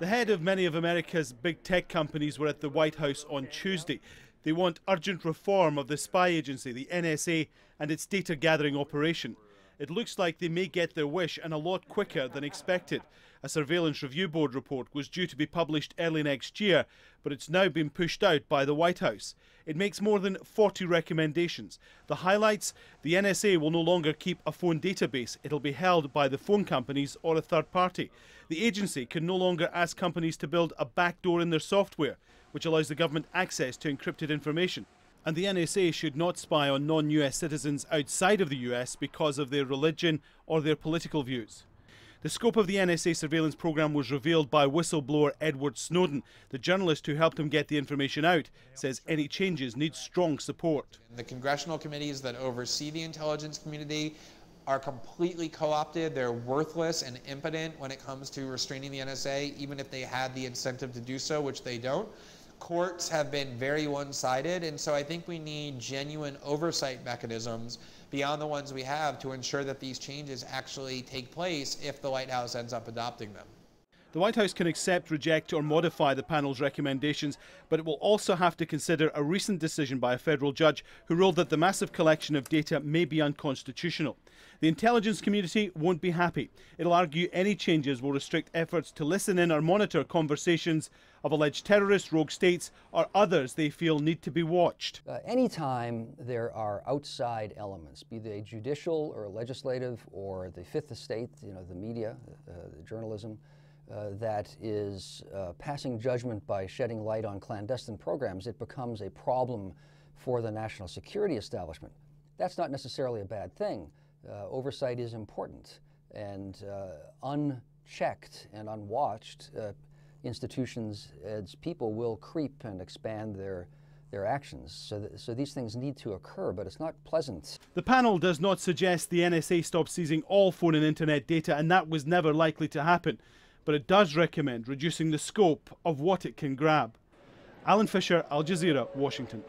The head of many of America's big tech companies were at the White House on Tuesday. They want urgent reform of the spy agency, the NSA, and its data gathering operation. It looks like they may get their wish, and a lot quicker than expected. A Surveillance Review Board report was due to be published early next year, but it's now been pushed out by the White House. It makes more than 40 recommendations. The highlights: the NSA will no longer keep a phone database. It'll be held by the phone companies or a third party. The agency can no longer ask companies to build a backdoor in their software, which allows the government access to encrypted information. And the NSA should not spy on non-US citizens outside of the US because of their religion or their political views. The scope of the NSA surveillance program was revealed by whistleblower Edward Snowden. The journalist who helped him get the information out says any changes need strong support. The congressional committees that oversee the intelligence community are completely co-opted. They're worthless and impotent when it comes to restraining the NSA, even if they had the incentive to do so, which they don't. Courts have been very one-sided, and so I think we need genuine oversight mechanisms beyond the ones we have to ensure that these changes actually take place if the White House ends up adopting them. The White House can accept, reject or modify the panel's recommendations, but it will also have to consider a recent decision by a federal judge who ruled that the massive collection of data may be unconstitutional. The intelligence community won't be happy. It'll argue any changes will restrict efforts to listen in or monitor conversations of alleged terrorists, rogue states or others they feel need to be watched. Anytime there are outside elements, be they judicial or legislative or the fifth estate, the media, the journalism, that is passing judgment by shedding light on clandestine programs, it becomes a problem for the national security establishment. That's not necessarily a bad thing. Oversight is important, and unchecked and unwatched, institutions as people will creep and expand their actions. So these things need to occur, but it's not pleasant. The panel does not suggest the NSA stop seizing all phone and internet data, and that was never likely to happen. But it does recommend reducing the scope of what it can grab. Alan Fisher, Al Jazeera, Washington.